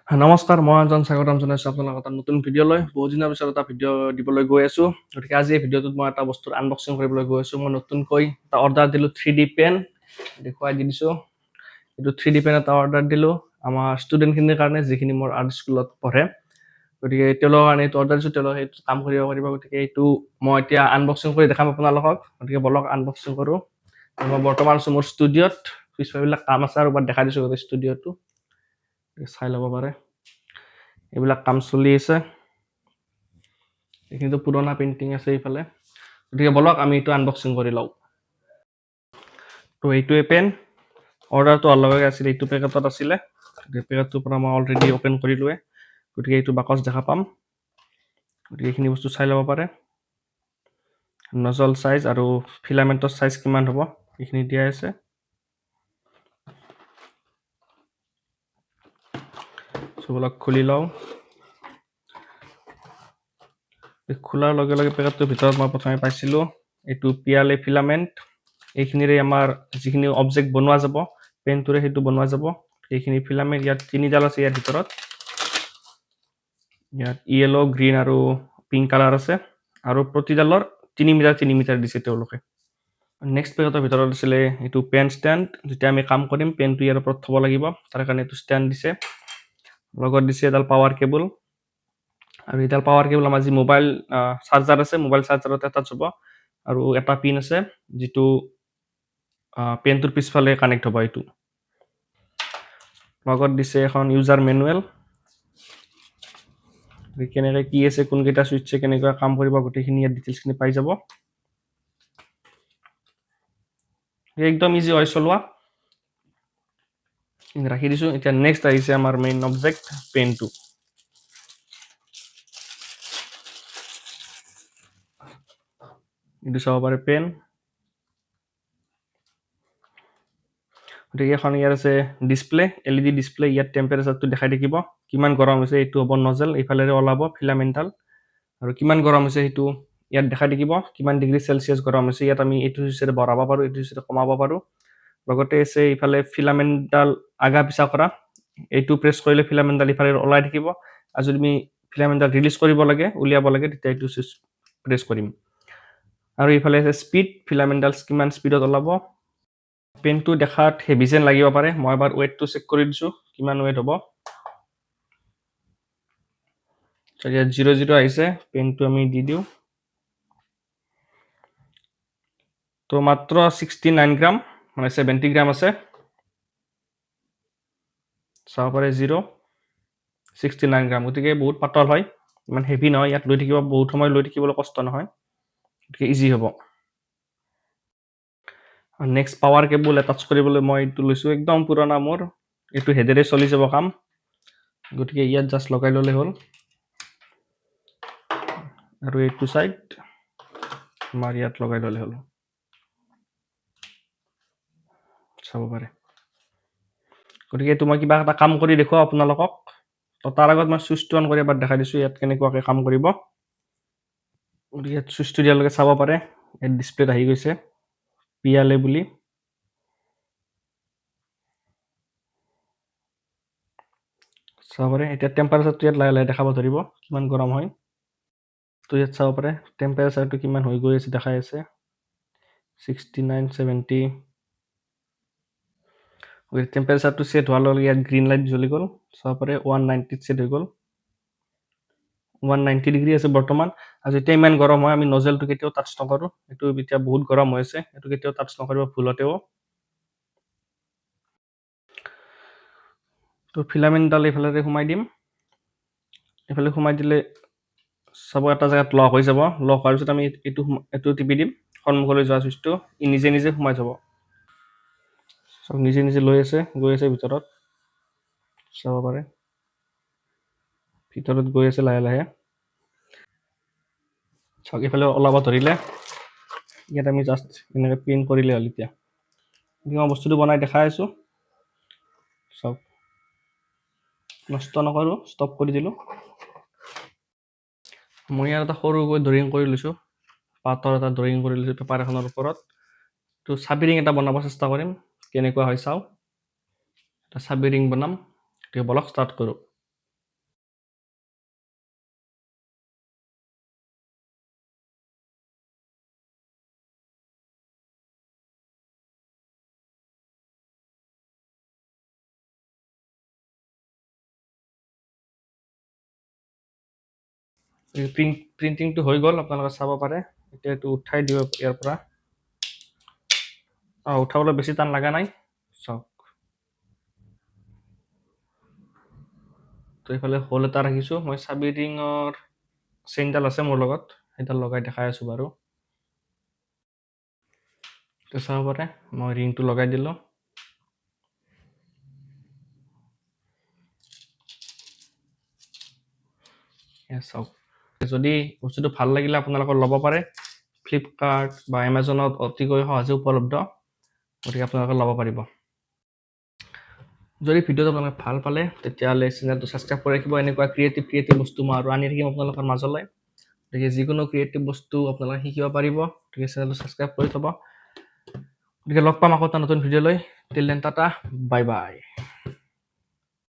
নমস্কাৰ, মই এজন স্বাগতম জনাইছোঁ আপোনালোকক এটা নতুন ভিডিঅ'লৈ। বহুত দিনৰ পিছত এটা ভিডিঅ' দিবলৈ গৈ আছোঁ। গতিকে আজি এই ভিডিঅ'টোত মই এটা বস্তুৰ আনবক্সিং কৰিবলৈ গৈ আছোঁ। মই নতুনকৈ এটা অৰ্ডাৰ দিলোঁ 3D পেন। দেখুৱাই দি দিছোঁ। এইটো 3D পেন এটা অৰ্ডাৰ দিলোঁ আমাৰ ষ্টুডেণ্টখিনিৰ কাৰণে, যিখিনি মোৰ আৰ্ট স্কুলত পঢ়ে। গতিকে তেওঁলোকৰ কাৰণে এইটো অৰ্ডাৰ দিছোঁ, তেওঁলোকে এইটো কাম কৰিব পাৰিব। গতিকে এইটো মই এতিয়া আনবক্সিং কৰি দেখাম আপোনালোকক। গতিকে বলক আনবক্সিং কৰোঁ। মই বৰ্তমান আছোঁ মোৰ ষ্টুডিঅ'ত। পিছফালেবিলাক কাম আছে আৰু দেখাই দিছোঁ গোটেই ষ্টুডিঅ'টো। চাই ল'ব পাৰে, এইবিলাক কাম চলি আছে। এইখিনিতো পুৰণা পেইণ্টিং আছে এইফালে। গতিকে বলক আমি এইটো আনবক্সিং কৰি লওঁ। তো এইটোৱে পেন, অৰ্ডাৰটো অলগা আছিলে, এইটো পেকেটত আছিলে। পেকেটটোৰ পৰা মই অলৰেডি অ'পেন কৰিলোৱে। গতিকে এইটো বাকচ দেখা পাম। গতিকে এইখিনি বস্তু চাই ল'ব পাৰে। নজল চাইজ আৰু ফিলামেণ্টৰ চাইজ কিমান হ'ব এইখিনি দিয়া আছে। বলক খুলি লওঁ। খোলাৰ লগে লগে পেকেটটোৰ ভিতৰত মই প্ৰথমে পাইছিলোঁ এইটো পিয়ালে ফিলামেণ্ট। এইখিনিৰে আমাৰ যিখিনি অবজেক্ট বনোৱা যাব পেনটোৰে সেইটো বনোৱা যাব। এইখিনি ফিলামেণ্ট ইয়াত 3ডাল আছে। ইয়াৰ ভিতৰত ইয়াত য়েলো, গ্ৰীণ আৰু পিংক কালাৰ আছে আৰু প্ৰতিডালৰ 3 মিটাৰ 3 মিটাৰ দিছে তেওঁলোকে। নেক্সট পেকেটৰ ভিতৰত আছিলে এইটো পেন ষ্টেণ্ড। যেতিয়া আমি কাম কৰিম পেনটো ইয়াৰ ওপৰত থ'ব লাগিব, তাৰ কাৰণে এইটো ষ্টেণ্ড দিছে। লগত দিছে এডাল পাৱাৰ কেবল, আৰু এডাল পাৱাৰ কেবল আমাৰ যি মোবাইল চাৰ্জাৰ আছে, মোবাইল চাৰ্জাৰত এটাচ হ'ব। আৰু এটা পিন আছে যিটো পেনটোৰ পিছফালে কানেক্ট হ'ব। এইটো লগত দিছে এখন ইউজাৰ মেনুৱেল, কেনেকৈ কি আছে, কোনকেইটা ছুইটছে কেনেকৈ কাম কৰিব, গোটেইখিনি ইয়াত ডিটেইলছখিনি পাই যাব। একদম ইজি হয় চলোৱা। ৰাখি দিছোঁ। এতিয়া নেক্সট আহিছে আমাৰ মেইন অবজেক্ট পেনটো। এইটো চাব পাৰে পেন। গতিকে এখন ইয়াৰ আছে ডিছপ্লে, LED ডিছপ্লে। ইয়াত টেম্পাৰেচাৰটো দেখাই থাকিব, কিমান গৰম হৈছে। এইটো হ'ব নজেল, এইফালেৰে ওলাব ফিলামেণ্টাল, আৰু কিমান গৰম হৈছে সেইটো ইয়াত দেখাই থাকিব, কিমান ডিগ্ৰী চেলচিয়াছ গৰম হৈছে। ইয়াত আমি এইটো হিচাপে বঢ়াব পাৰোঁ, এইটো হিচাপে কমাব পাৰোঁ। লগতে আছে ইফালে ফিলামেণ্টডাল আগা পিছা কৰা, এইটো প্ৰেছ কৰিলে ফিলামেণ্টডাল ইফালে ওলাই থাকিব। আৰু যদি আমি ফিলামেণ্টডাল ৰিলিজ কৰিব লাগে, উলিয়াব লাগে, তেতিয়া এইটো প্ৰেছ কৰিম। আৰু ইফালে আছে স্পীড, ফিলামেণ্টডাল কিমান স্পীডত ওলাব। পেনটো দেখাত হেভি যেন লাগিব পাৰে। মই এবাৰ ৱেটটো চেক কৰি দিছোঁ, কিমান ৱেট হ'ব। ইয়াত 0 আহিছে। পেনটো আমি দি দিওঁ, তো মাত্ৰ 69 গ্ৰাম, মানে 70 গ্ৰাম আছে। চাব পাৰে 69 গ্ৰাম। গতিকে বহুত পাতল হয়, ইমান হেভি নহয়। ইয়াত লৈ থাকিব, বহুত সময় লৈ থাকিবলৈ কষ্ট নহয়, গতিকে ইজি হ'ব। নেক্সট পাৱাৰ কেবল এটাচ কৰিবলৈ মই এইটো লৈছোঁ, একদম পুৰণা মোৰ। এইটো হেডেৰে চলি যাব কাম, গতিকে ইয়াত জাষ্ট লগাই ল'লে হ'ল। আৰু এইটো চাইড আমাৰ ইয়াত লগাই ল'লে হ'ল, চাব পাৰে। গতিকে এইটো মই কিবা এটা কাম কৰি দেখুৱাওঁ আপোনালোকক। তো তাৰ আগত মই চুইচটো অন কৰি এবাৰ দেখাই দিছোঁ ইয়াত কেনেকুৱাকৈ কাম কৰিব। গতিকে ইয়াত চুইচটো দিয়ালৈকে চাব পাৰে, ইয়াত ডিছপ্লেত আহি গৈছে পিয়ালে বুলি। চাব পাৰে এতিয়া টেম্পাৰেচাৰটো ইয়াত লাহে লাহে দেখাব ধৰিব, কিমান গৰম হয়। তো ইয়াত চাব পাৰে টেম্পাৰেচাৰটো কিমান হৈ গৈ আছে, দেখাই আছে 69, 70। টেম্পাৰেচাৰটো ছেট হোৱাৰ লগে লগে ইয়াত গ্ৰীণ লাইট জ্বলি গ'ল। চাব পাৰে 190 ছেট হৈ গ'ল, 190 ডিগ্ৰী আছে বৰ্তমান। আৰু যেতিয়া ইমান গৰম হয় আমি নজেলটো কেতিয়াও টাচ নকৰোঁ। এইটো এতিয়া বহুত গৰম হৈ আছে, এইটো কেতিয়াও টাচ নকৰিব ভুলতেও। তো ফিলামেণ্টডাল এইফালে সোমাই দিম। এইফালে সোমাই দিলে চাব এটা জেগাত লক হৈ যাব। লক হোৱাৰ পিছত আমি এইটো টিপি দিম, সন্মুখলৈ যোৱা চুইচটো, ই নিজে নিজে সোমাই যাব। চব নিজে নিজে লৈ আছে, গৈ আছে ভিতৰত, চাব পাৰে ভিতৰত গৈ আছে লাহে লাহে। চাওক এইফালে ওলাব ধৰিলে, ইয়াত আমি জাষ্ট এনেকৈ প্ৰিণ্ট কৰিলে হ'ল। এতিয়া মই বস্তুটো বনাই দেখাই আছোঁ, চাওক। নষ্ট নকৰোঁ, ষ্টপ কৰি দিলোঁ। মই ইয়াত এটা সৰুকৈ ড্ৰয়িং কৰি লৈছোঁ, পাতৰ এটা ড্ৰয়িং কৰি লৈছোঁ পেপাৰ এখনৰ ওপৰত। তো চাবি ৰিং এটা বনাব চেষ্টা কৰিম, কেনেকুৱা হয় চাওঁ। এটা চাবি ৰিং বনাম, গতিকে বলক ষ্টাৰ্ট কৰোঁ। প্ৰিণ্টিংটো হৈ গ'ল, আপোনালোকে চাব পাৰে। এতিয়া এইটো উঠাই দিব ইয়াৰ পৰা। উঠাবলৈ বেছি টান লগা নাই, চাওক। তো এইফালে হোল এটা ৰাখিছোঁ। মই চাবি ৰিঙৰ চেইনডাল আছে মোৰ লগত, সেইডাল লগাই দেখাই আছোঁ বাৰু। তো চাব পাৰে মই ৰিংটো লগাই দিলোঁ। চাওক, যদি বস্তুটো ভাল লাগিলে আপোনালোকৰ ল'ব পাৰে। ফ্লিপকাৰ্ট বা এমাজনত অতিকৈ সহজে উপলব্ধ, গতিকে আপোনালোকে ল'ব পাৰিব। যদি ভিডিঅ'টো আপোনালোকে ভাল পালে তেতিয়াহ'লে চেনেলটো ছাবস্ক্ৰাইব কৰি ৰাখিব। এনেকুৱা ক্ৰিয়েটিভ বস্তু মই আৰু আনি থাকিম আপোনালোকৰ মাজলৈ। গতিকে যিকোনো ক্ৰিয়েটিভ বস্তু আপোনালোকে শিকিব পাৰিব, গতিকে চেনেলটো ছাবস্ক্ৰাইব কৰি থ'ব। গতিকে লগ পাম আকৌ এটা নতুন ভিডিঅ' লৈ। Till then Tata, bye bye.